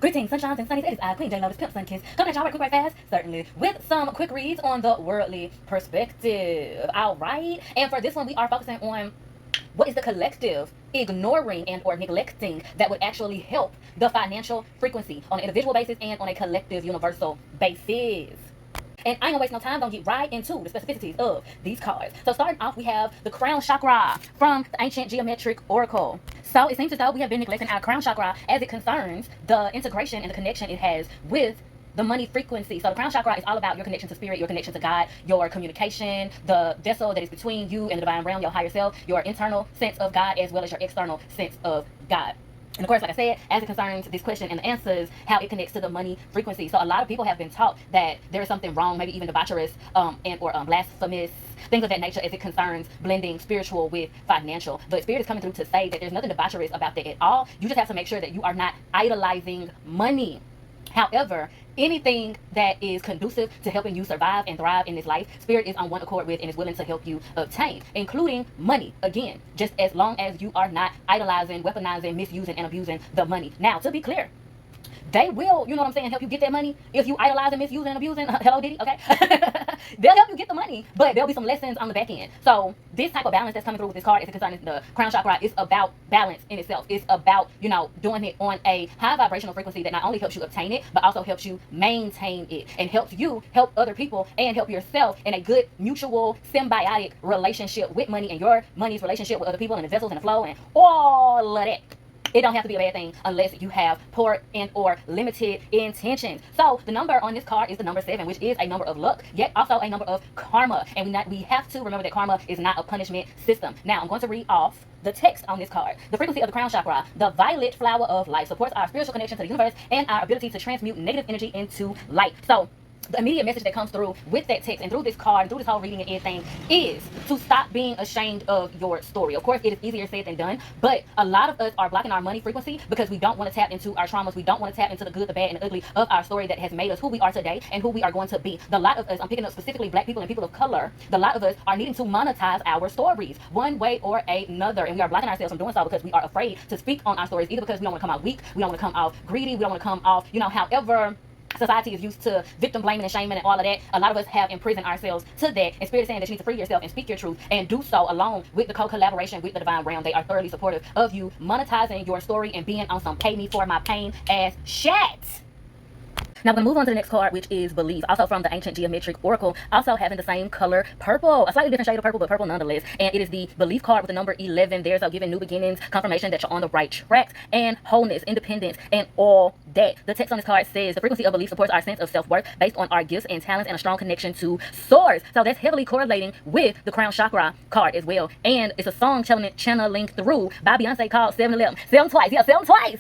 Greetings, sunshines and sunnies. It is I, Queen J Lotus, Pimp Sun Kiss, coming at y'all right quick, right fast, certainly, with some quick reads on the worldly perspective. All right, and for this one, we are focusing on what is the collective ignoring and or neglecting that would actually help the financial frequency on an individual basis and on a collective universal basis. And I ain't gonna waste no time, gonna get right into the specificities of these cards. So starting off, we have the crown chakra from the ancient geometric oracle. So it seems as though we have been neglecting our crown chakra as it concerns the integration and the connection it has with the money frequency. So the crown chakra is all about your connection to spirit, your connection to God, your communication, the vessel that is between you and the divine realm, your higher self, your internal sense of God as well as your external sense of God. And of course, like I said, as it concerns this question and the answers, how it connects to the money frequency. So a lot of people have been taught that there is something wrong, maybe even debaucherous and or blasphemous, things of that nature as it concerns blending spiritual with financial. But Spirit is coming through to say that there's nothing debaucherous about that at all. You just have to make sure that you are not idolizing money. However, anything that is conducive to helping you survive and thrive in this life, Spirit is on one accord with and is willing to help you obtain, including money. Again, just as long as you are not idolizing, weaponizing, misusing, and abusing the money. Now, to be clear, they will, you know what I'm saying, help you get that money. If you idolize and misuse and abusing, hello Diddy, okay? They'll help you get the money, but there'll be some lessons on the back end. So this type of balance that's coming through with this card is concerning the crown chakra. It's about balance in itself. It's about, you know, doing it on a high vibrational frequency that not only helps you obtain it, but also helps you maintain it and helps you help other people and help yourself in a good mutual symbiotic relationship with money and your money's relationship with other people and the vessels and the flow and all of that. It don't have to be a bad thing unless you have poor and or limited intentions. So the number on this card is the number 7, which is a number of luck, yet also a number of karma. And we have to remember that karma is not a punishment system. Now I'm going to read off the text on this card. The frequency of the crown chakra, the violet flower of life, supports our spiritual connection to the universe and our ability to transmute negative energy into light. So the immediate message that comes through with that text and through this card and through this whole reading and everything is to stop being ashamed of your story. Of course, it is easier said than done, but a lot of us are blocking our money frequency because we don't want to tap into our traumas. We don't want to tap into the good, the bad, and the ugly of our story that has made us who we are today and who we are going to be. The lot of us, I'm picking up specifically black people and people of color, the lot of us are needing to monetize our stories one way or another, and we are blocking ourselves from doing so because we are afraid to speak on our stories, either because we don't want to come out weak, we don't want to come off greedy, we don't want to come off, you know, however society is used to victim blaming and shaming and all of that. A lot of us have imprisoned ourselves to that, and Spirit is saying that you need to free yourself and speak your truth and do so along with the co-collaboration with the divine realm. They are thoroughly supportive of you monetizing your story and being on some pay me for my pain ass shit. Now we're going to move on to the next card, which is Belief, also from the ancient geometric oracle, also having the same color purple, a slightly different shade of purple, but purple nonetheless. And it is the Belief card with the number 11. There's a giving new beginnings, confirmation that you're on the right track, and wholeness, independence, and all that. The text on this card says the frequency of belief supports our sense of self-worth based on our gifts and talents and a strong connection to source. So that's heavily correlating with the crown chakra card as well. And it's a song channeling through by Beyonce called 7-Eleven. 7 twice. Yeah, 7 twice.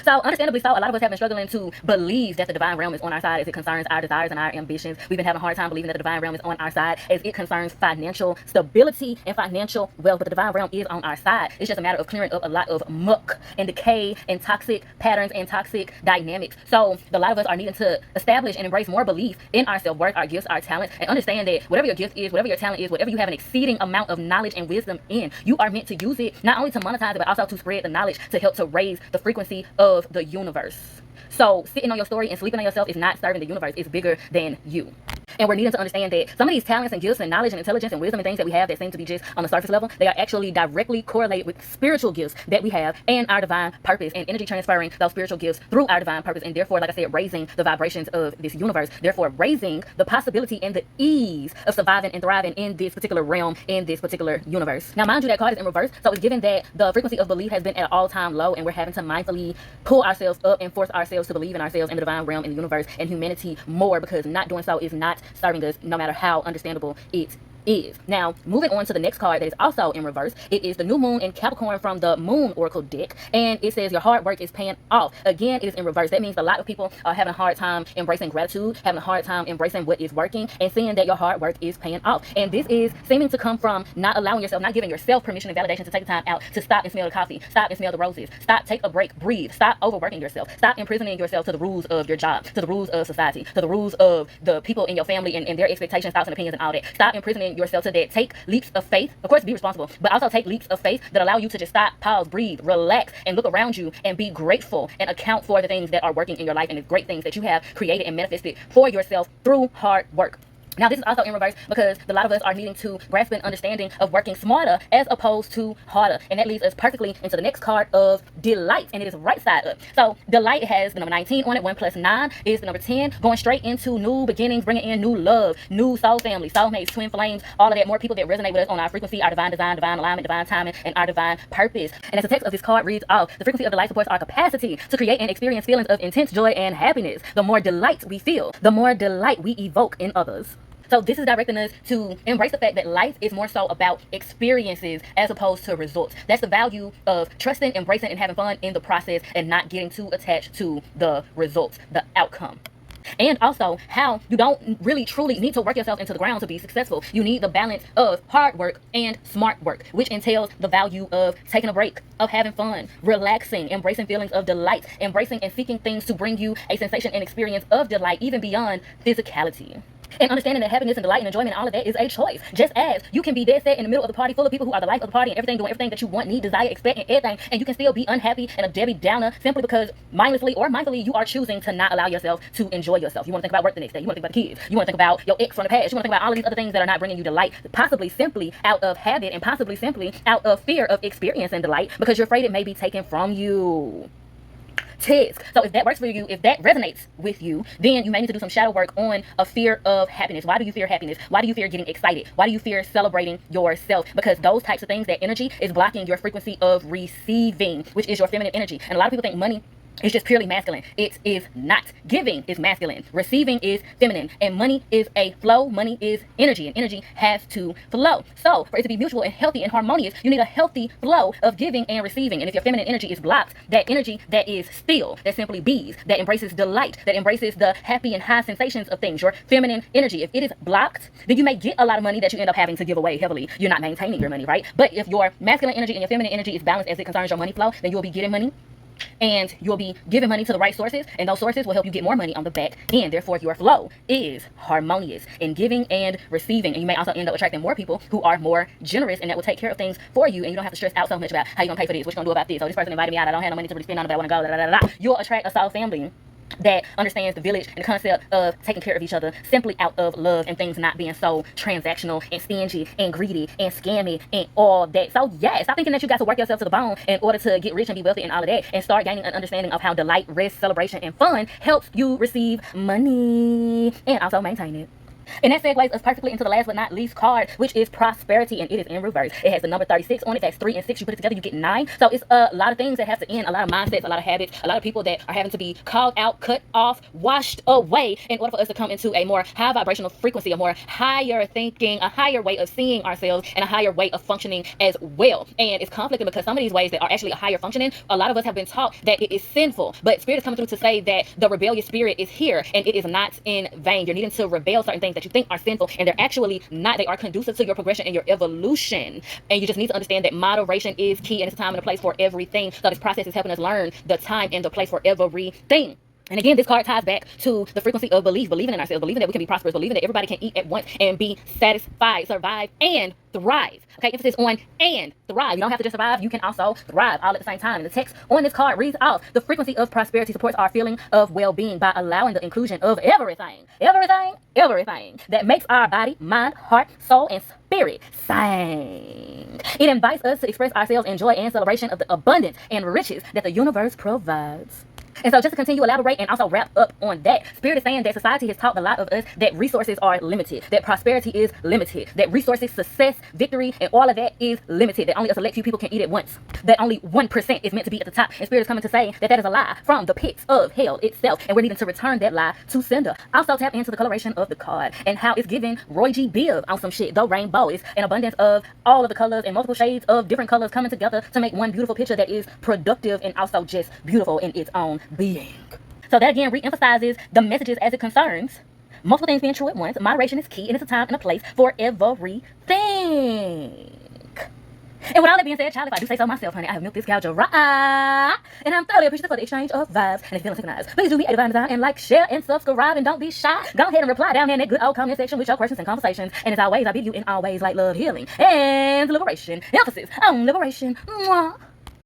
So understandably so, a lot of us have been struggling to believe that the divine realm is on our side as it concerns our desires and our ambitions. We've been having a hard time believing that the divine realm is on our side as it concerns financial stability and financial wealth. But the divine realm is on our side. It's just a matter of clearing up a lot of muck and decay and toxic patterns and toxic dynamics. So a lot of us are needing to establish and embrace more belief in our self-worth, our gifts, our talents, and understand that whatever your gift is, whatever your talent is, whatever you have an exceeding amount of knowledge and wisdom in, you are meant to use it not only to monetize it, but also to spread the knowledge to help to raise the frequency of the universe. So sitting on your story and sleeping on yourself is not serving the universe. It's bigger than you. And we're needing to understand that some of these talents and gifts and knowledge and intelligence and wisdom and things that we have that seem to be just on the surface level, they are actually directly correlated with spiritual gifts that we have and our divine purpose, and energy transferring those spiritual gifts through our divine purpose, and therefore, like I said, raising the vibrations of this universe, therefore raising the possibility and the ease of surviving and thriving in this particular realm, in this particular universe. Now mind you, that card is in reverse, so it's given that the frequency of belief has been at an all-time low, and we're having to mindfully pull ourselves up and force ourselves to believe in ourselves and the divine realm and the universe and humanity more, because not doing so is not serving us, no matter how understandable it is. Now, moving on to the next card that is also in reverse, it is the new moon in Capricorn from the Moon Oracle deck, and it says your hard work is paying off. Again, it is in reverse. That means a lot of people are having a hard time embracing gratitude, having a hard time embracing what is working, and seeing that your hard work is paying off. And this is seeming to come from not allowing yourself, not giving yourself permission and validation to take the time out to stop and smell the coffee, stop and smell the roses, stop, take a break, breathe, stop overworking yourself, stop imprisoning yourself to the rules of your job, to the rules of society, to the rules of the people in your family and their expectations, thoughts, and opinions and all that. Stop imprisoning allowing yourself to that. Take leaps of faith. Of course, be responsible, but also take leaps of faith that allow you to just stop, pause, breathe, relax, and look around you and be grateful and account for the things that are working in your life and the great things that you have created and manifested for yourself through hard work. Now, this is also in reverse because a lot of us are needing to grasp an understanding of working smarter as opposed to harder. And that leads us perfectly into the next card of delight. And it is right side up. So delight has the number 19 on it. 1 plus 9 is the number 10. Going straight into new beginnings, bringing in new love, new soul family, soulmates, twin flames, all of that. More people that resonate with us on our frequency, our divine design, divine alignment, divine timing, and our divine purpose. And as the text of this card reads off, the frequency of delight supports our capacity to create and experience feelings of intense joy and happiness. The more delight we feel, the more delight we evoke in others. So this is directing us to embrace the fact that life is more so about experiences as opposed to results. That's the value of trusting, embracing, and having fun in the process and not getting too attached to the results, the outcome. And also how you don't really truly need to work yourself into the ground to be successful. You need the balance of hard work and smart work, which entails the value of taking a break, of having fun, relaxing, embracing feelings of delight, embracing and seeking things to bring you a sensation and experience of delight, even beyond physicality. And understanding that happiness and delight and enjoyment and all of that is a choice. Just as you can be dead set in the middle of the party full of people who are the life of the party and everything, doing everything that you want, need, desire, expect, and everything, and you can still be unhappy and a Debbie Downer simply because mindlessly or mindfully you are choosing to not allow yourself to enjoy yourself. You want to think about work the next day. You want to think about the kids. You want to think about your ex from the past. You want to think about all of these other things that are not bringing you delight, possibly simply out of habit and possibly simply out of fear of experiencing delight because you're afraid it may be taken from you. So if that works for you, if that resonates with you, then you may need to do some shadow work on a fear of happiness. Why do you fear happiness? Why do you fear getting excited? Why do you fear celebrating yourself? Because those types of things, that energy is blocking your frequency of receiving, which is your feminine energy. And a lot of people think money is just purely masculine. It is not. Giving is masculine. Receiving is feminine. And money is a flow. Money is energy. And energy has to flow. So for it to be mutual and healthy and harmonious, you need a healthy flow of giving and receiving. And if your feminine energy is blocked, that energy that is still, that simply bees, that embraces delight, that embraces the happy and high sensations of things, your feminine energy, if it is blocked, then you may get a lot of money that you end up having to give away heavily. You're not maintaining your money, right? But if your masculine energy and your feminine energy is balanced as it concerns your money flow, then you'll be getting money. And you'll be giving money to the right sources, and those sources will help you get more money on the back end. Therefore, your flow is harmonious in giving and receiving. And you may also end up attracting more people who are more generous, and that will take care of things for you. And you don't have to stress out so much about how you're going to pay for this, what you're going to do about this. Oh, this person invited me out. I don't have no money to really spend on it, but I want to go. Da, da, da, da. You'll attract a soul family that understands the village and the concept of taking care of each other simply out of love and things not being so transactional and stingy and greedy and scammy and all that. So yeah, stop thinking that you got to work yourself to the bone in order to get rich and be wealthy and all of that, and start gaining an understanding of how delight, rest, celebration, and fun helps you receive money and also maintain it. And that segues us perfectly into the last but not least card, which is prosperity, and it is in reverse. It has the number 36 on it. That's 3 and 6. You put it together, you get 9. So it's a lot of things that have to end, a lot of mindsets, a lot of habits, a lot of people that are having to be called out, cut off, washed away in order for us to come into a more high vibrational frequency, a more higher thinking, a higher way of seeing ourselves, and a higher way of functioning as well. And it's conflicting because some of these ways that are actually a higher functioning, a lot of us have been taught that it is sinful. But Spirit is coming through to say that the rebellious spirit is here, and it is not in vain. You're needing to rebel certain things that you think are sinful, and they're actually not. They are conducive to your progression and your evolution. And you just need to understand that moderation is key, and it's a time and a place for everything. So this process is helping us learn the time and the place for everything. And again, this card ties back to the frequency of belief, believing in ourselves, believing that we can be prosperous, believing that everybody can eat at once and be satisfied, survive, and thrive. Okay, emphasis on and thrive. You don't have to just survive, you can also thrive all at the same time. And the text on this card reads off, the frequency of prosperity supports our feeling of well-being by allowing the inclusion of everything that makes our body, mind, heart, soul, and spirit sing. It invites us to express ourselves in joy and celebration of the abundance and riches that the universe provides. And so just to continue, elaborate, and also wrap up on that, Spirit is saying that society has taught a lot of us that resources are limited, that prosperity is limited, that resources, success, victory, and all of that is limited, that only a select few people can eat at once, that only 1% is meant to be at the top. And Spirit is coming to say that that is a lie from the pits of hell itself, and we're needing to return that lie to sender. Also tap into the coloration of the card and how it's giving Roy G. Biv on some shit. The rainbow is an abundance of all of the colors and multiple shades of different colors coming together to make one beautiful picture that is productive and also just beautiful in its own being. So that again re-emphasizes the messages as it concerns multiple things being true at once. Moderation is key, and it's a time and a place for everything. And with all that being said, child, if I do say so myself, honey, I have milked this cow dry. And I'm thoroughly appreciative for the exchange of vibes. And if you're feeling synchronized, please do me a divine design and like, share, and subscribe. And don't be shy. Go ahead and reply down here in that good old comment section with your questions and conversations. And as always, I bid you in all ways like love, healing, and liberation. Emphasis on liberation. Mwah.